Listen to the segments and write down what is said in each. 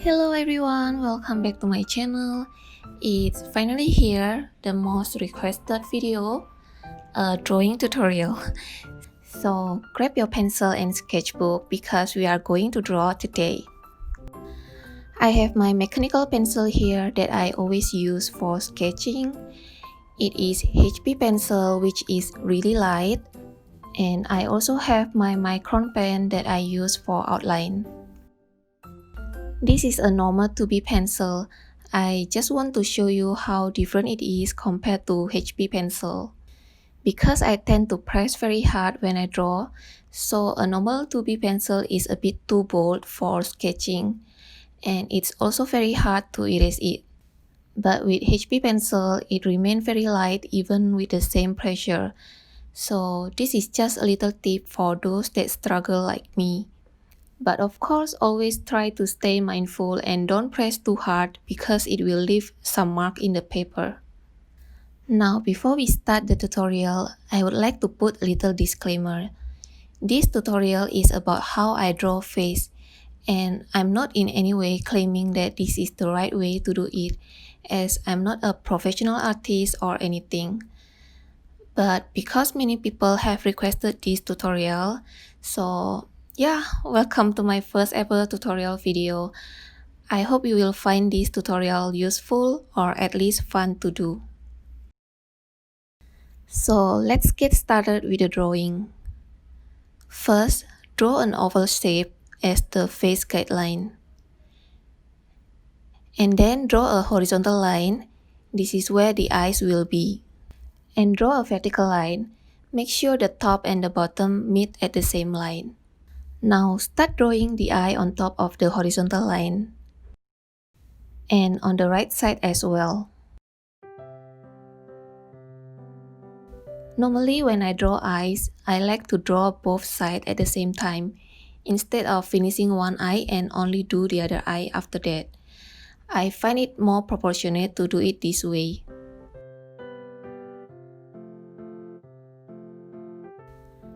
Hello everyone, welcome back to my channel. It's finally here, the most requested video, a drawing tutorial. So grab your pencil and sketchbook because we are going to draw today. I have my mechanical pencil here that I always use for sketching. It is HB pencil which is really light, and I also have my micron pen that I use for outline. This is a normal 2B pencil. I just want to show you how different it is compared to HB pencil. Because I tend to press very hard when I draw, so a normal 2B pencil is a bit too bold for sketching, and it's also very hard to erase it. But with HB pencil, it remains very light even with the same pressure. So this is just a little tip for those that struggle like me. But of course, always try to stay mindful and don't press too hard because it will leave some mark in the paper. Now, before we start the tutorial, I would like to put a little disclaimer. This tutorial is about how I draw face, and I'm not in any way claiming that this is the right way to do it, as I'm not a professional artist or anything. But because many people have requested this tutorial, so yeah, welcome to my first ever tutorial video. I hope you will find this tutorial useful or at least fun to do. So let's get started with the drawing. First, draw an oval shape as the face guideline. And then draw a horizontal line. This is where the eyes will be. And draw a vertical line. Make sure the top and the bottom meet at the same line. Now start drawing the eye on top of the horizontal line and on the right side as well. Normally when I draw eyes, I like to draw both sides at the same time instead of finishing one eye and only do the other eye after that. I find it more proportionate to do it this way.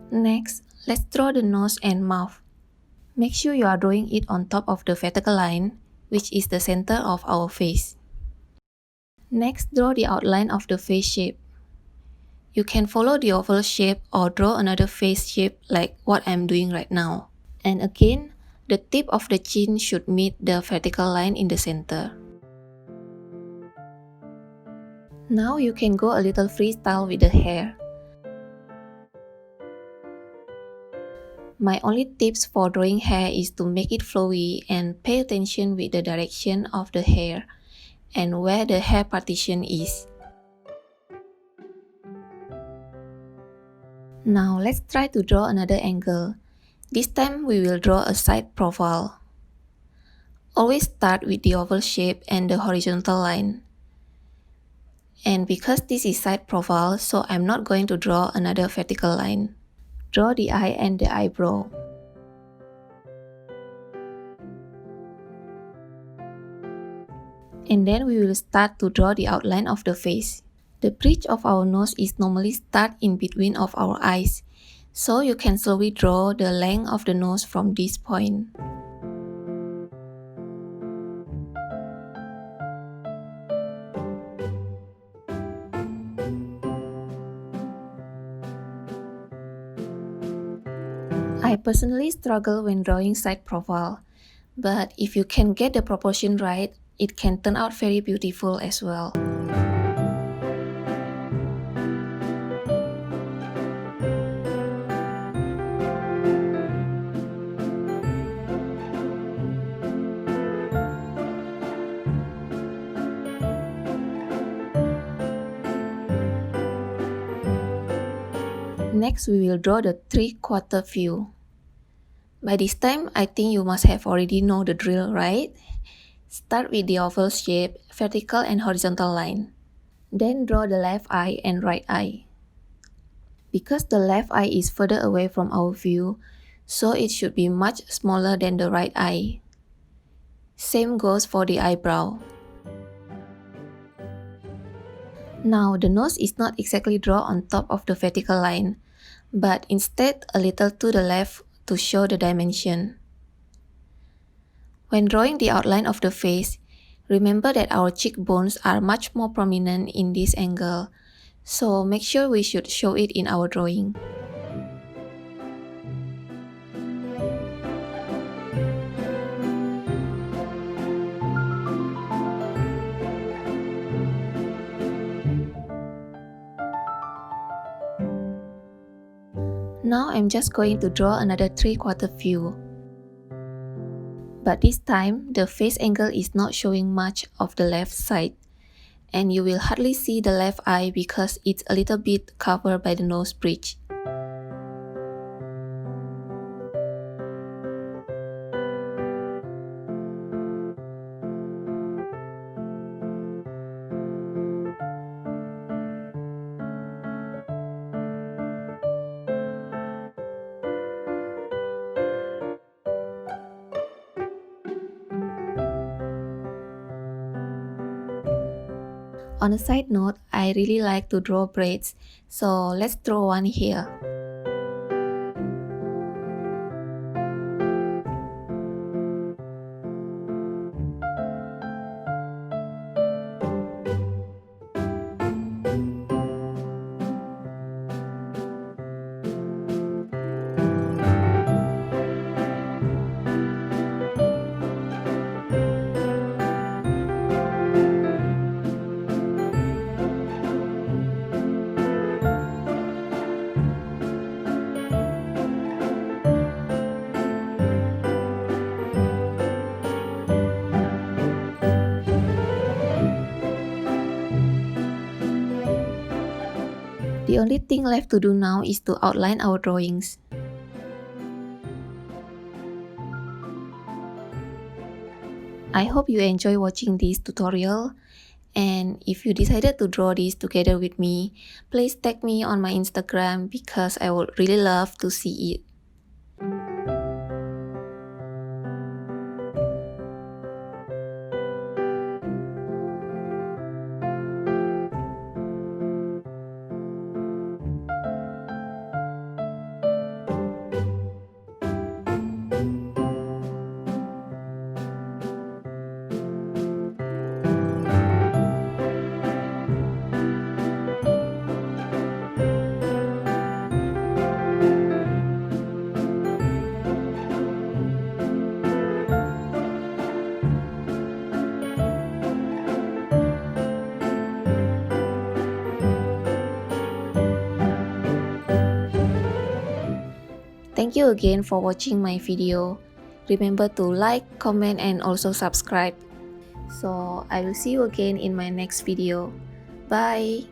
Next, let's draw the nose and mouth. Make sure you are drawing it on top of the vertical line, which is the center of our face. Next, draw the outline of the face shape. You can follow the oval shape or draw another face shape like what I'm doing right now. And again, the tip of the chin should meet the vertical line in the center. Now you can go a little freestyle with the hair. My only tips for drawing hair is to make it flowy and pay attention with the direction of the hair and where the hair partition is. Now let's try to draw another angle. This time we will draw a side profile. Always start with the oval shape and the horizontal line. And because this is side profile, so I'm not going to draw another vertical line. Draw the eye and the eyebrow. And then we will start to draw the outline of the face. The bridge of our nose is normally start in between of our eyes, so you can slowly draw the length of the nose from this point. I personally struggle when drawing side profile, but if you can get the proportion right, it can turn out very beautiful as well. Next, we will draw the 3/4 view. By this time, I think you must have already know the drill, right? Start with the oval shape, vertical and horizontal line. Then draw the left eye and right eye. Because the left eye is further away from our view, so it should be much smaller than the right eye. Same goes for the eyebrow. Now the nose is not exactly drawn on top of the vertical line, but instead a little to the left to show the dimension. When drawing the outline of the face, remember that our cheekbones are much more prominent in this angle, so make sure we should show it in our drawing. Now I'm just going to draw another 3/4 view. But this time, the face angle is not showing much of the left side, and you will hardly see the left eye because it's a little bit covered by the nose bridge. On a side note, I really like to draw braids, so let's draw one here. The only thing left to do now is to outline our drawings. I hope you enjoy watching this tutorial, and if you decided to draw this together with me, please tag me on my Instagram because I would really love to see it. Thank you again for watching my video. Remember to like, comment, and also subscribe. So I will see you again in my next video. Bye!